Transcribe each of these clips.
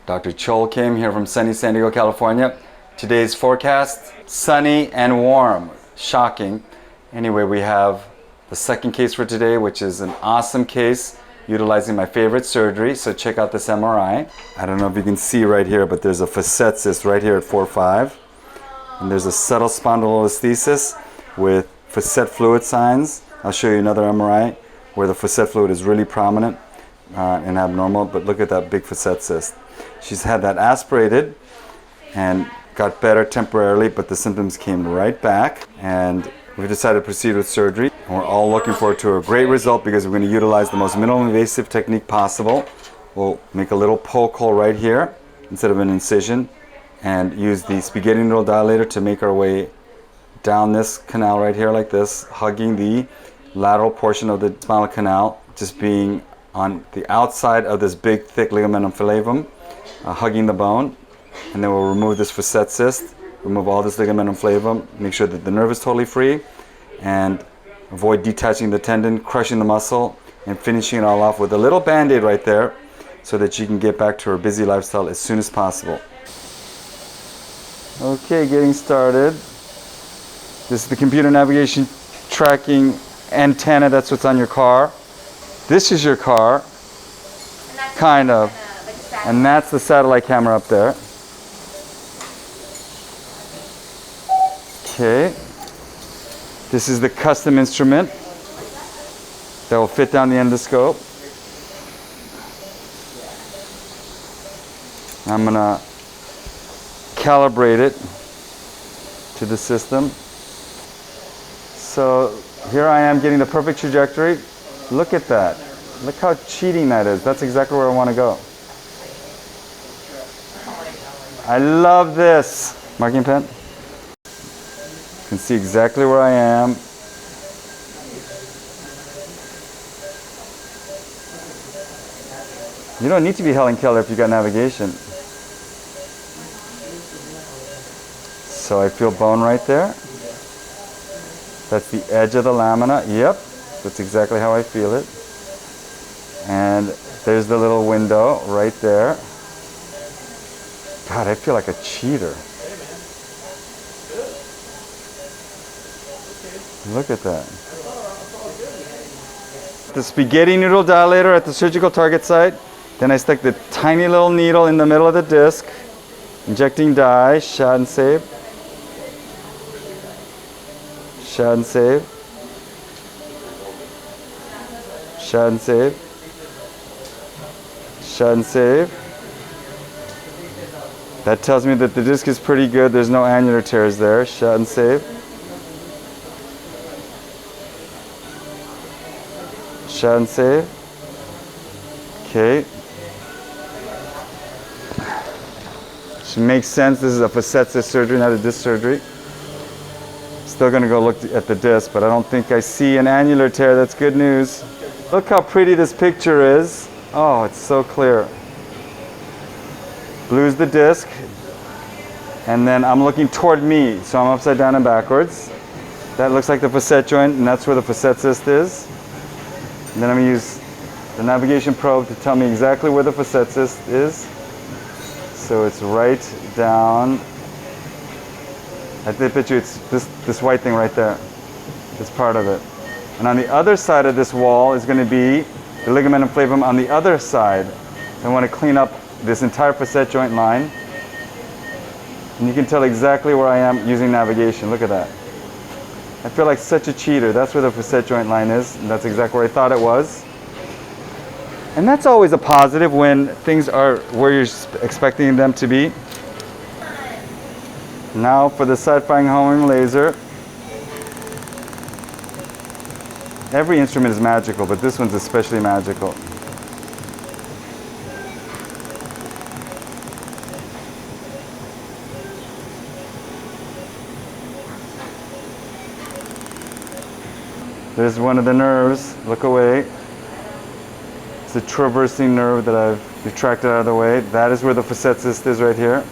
Dr. Choll came here from sunny San Diego, California. Today's forecast, sunny and warm. Shocking. Anyway, we have the second case for today, which is an awesome case utilizing my favorite surgery. So check out this MRI. I don't know if you can see right here, but there's a facet cyst right here at 4-5. And there's a subtle spondylolisthesis with facet fluid signs. I'll show you another MRI where the facet fluid is really prominent and abnormal, but look at that big facet cyst. She's had that aspirated and got better temporarily, but the symptoms came right back, and we decided to proceed with surgery. And we're all looking forward to a great result because we're going to utilize the most minimally invasive technique possible. We'll make a little poke hole right here instead of an incision and use the spaghetti noodle dilator to make our way down this canal right here like this, hugging the lateral portion of the spinal canal, just being on the outside of this big thick ligamentum flavum, hugging the bone. And then we'll remove this facet cyst, remove all this ligamentum flavum, make sure that the nerve is totally free, and avoid detaching the tendon, crushing the muscle, and finishing it all off with a little band-aid right there so that you can get back to her busy lifestyle as soon as possible. Okay, getting started. This is the computer navigation tracking antenna. That's what's on your car. This is your car, kind of, and that's the satellite camera up there. Okay, this is the custom instrument that will fit down the endoscope. I'm gonna calibrate it to the system. So here I am getting the perfect trajectory. Look at that. Look how cheating that is. That's exactly where I want to go. I love this. Marking pen. You can see exactly where I am. You don't need to be Helen Keller if you got navigation. So I feel bone right there. That's the edge of the lamina. Yep, that's exactly how I feel it. And there's the little window right there. God, I feel like a cheater. Look at that. The spaghetti noodle dilator at the surgical target site. Then I stuck the tiny little needle in the middle of the disc, injecting dye, shot and save. Shot and save. Shot and save. Shot and save. That tells me that the disc is pretty good. There's no annular tears there. Shot and save. Shot and save. Okay. Should make sense. This is a facet cyst surgery, not a disc surgery. Still gonna go look at the disc, but I don't think I see an annular tear. That's good news. Look how pretty this picture is. Oh, it's so clear. Blue's the disc, and then I'm looking toward me, so I'm upside down and backwards. That looks like the facet joint, and that's where the facet cyst is. And then I'm gonna use the navigation probe to tell me exactly where the facet cyst is. So it's right down. I bet you it's this white thing right there. It's part of it. And on the other side of this wall is going to be the ligamentum flavum on the other side. I want to clean up this entire facet joint line. And you can tell exactly where I am using navigation. Look at that. I feel like such a cheater. That's where the facet joint line is, and that's exactly where I thought it was. And that's always a positive when things are where you're expecting them to be. Now for the side-firing homing laser. Every instrument is magical, but this one's especially magical. There's one of the nerves. Look away. It's a traversing nerve that I've retracted out of the way. That is where the facet cyst is right here.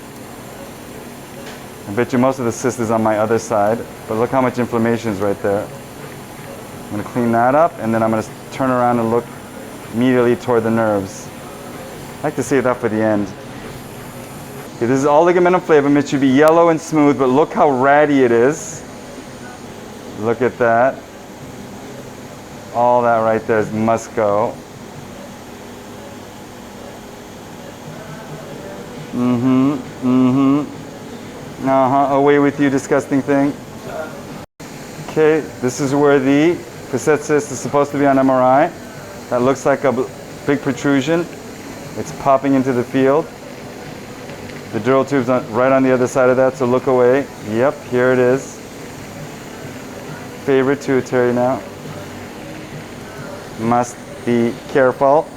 I bet you most of the cyst is on my other side, but look how much inflammation is right there. I'm going to clean that up, and then I'm going to turn around and look immediately toward the nerves. I like to save that for the end. Okay, this is all ligamentum flavum. It should be yellow and smooth, but look how ratty it is. Look at that. All that right there must go. Away with you, disgusting thing. Okay, this is where the facet cyst is supposed to be on MRI. That looks like a big protrusion. It's popping into the field. The dural tube's right on the other side of that, so look away. Yep, here it is. Favorite pituitary now. Must be careful.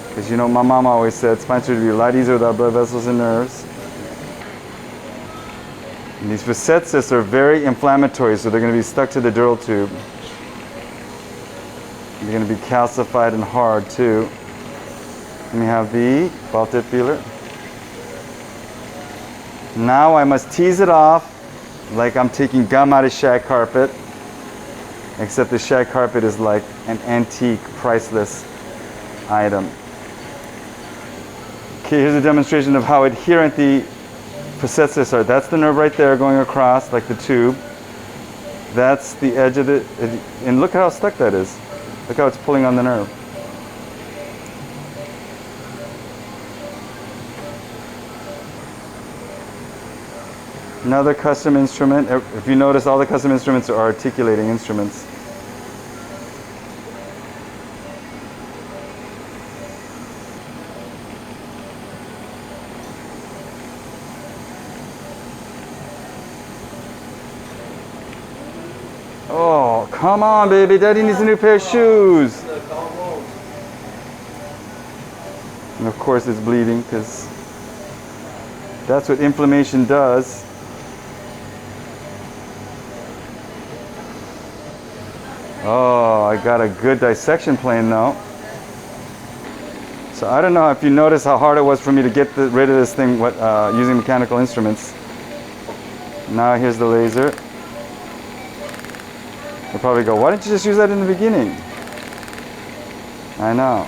Because you know my mom always said spine surgery would be a lot easier without blood vessels and nerves. And these facet cysts are very inflammatory, so they're going to be stuck to the dural tube. They're going to be calcified and hard too. And we have the ball tip feeler. Now I must tease it off like I'm taking gum out of shag carpet, except the shag carpet is like an antique, priceless item. Okay, here's a demonstration of how adherent the facet cysts are. That's the nerve right there going across like the tube. That's the edge of it, and look how stuck that is. Look how it's pulling on the nerve. Another custom instrument. If you notice, all the custom instruments are articulating instruments. Oh, come on, baby. Daddy needs a new pair of shoes. And of course it's bleeding because that's what inflammation does. Oh, I got a good dissection plane though. So I don't know if you notice how hard it was for me to get rid of this thing using mechanical instruments. Now here's the laser. You'll probably go, why didn't you just use that in the beginning? I know.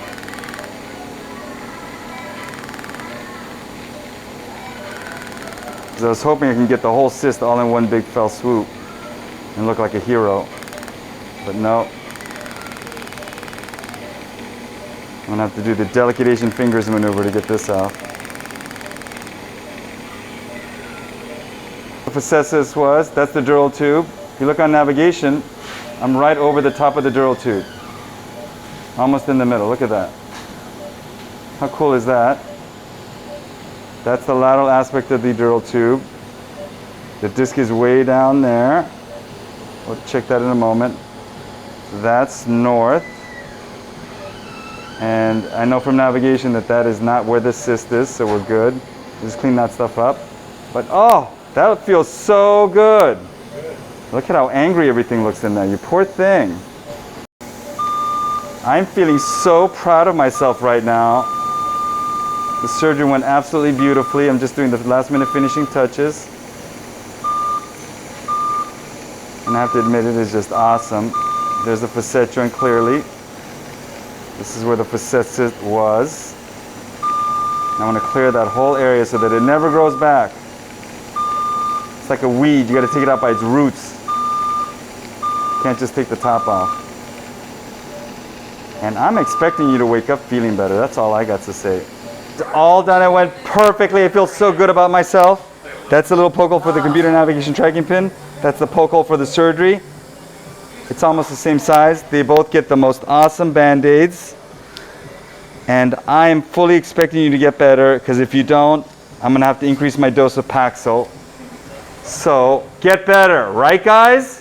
Because I was hoping I can get the whole cyst all in one big fell swoop and look like a hero. But no. I'm going to have to do the delicate Asian fingers maneuver to get this out. The facet cyst was, that's the dural tube. If you look on navigation, I'm right over the top of the dural tube. Almost in the middle, look at that. How cool is that? That's the lateral aspect of the dural tube. The disc is way down there. We'll check that in a moment. That's north. And I know from navigation that that is not where the cyst is, so we're good. Just clean that stuff up. But oh, that feels so good. Look at how angry everything looks in there. You poor thing. I'm feeling so proud of myself right now. The surgery went absolutely beautifully. I'm just doing the last minute finishing touches. And I have to admit, it is just awesome. There's the facet joint clearly. This is where the facet cyst was. I want to clear that whole area so that it never grows back. It's like a weed. You got to take it out by its roots. Can't just take the top off. And I'm expecting you to wake up feeling better. That's all I got to say. It's all done. It went perfectly. I feel so good about myself. That's the little poke hole for the computer navigation tracking pin. That's the poke hole for the surgery. It's almost the same size. They both get the most awesome band-aids. And I am fully expecting you to get better, because if you don't, I'm going to have to increase my dose of Paxil. So, get better, right guys?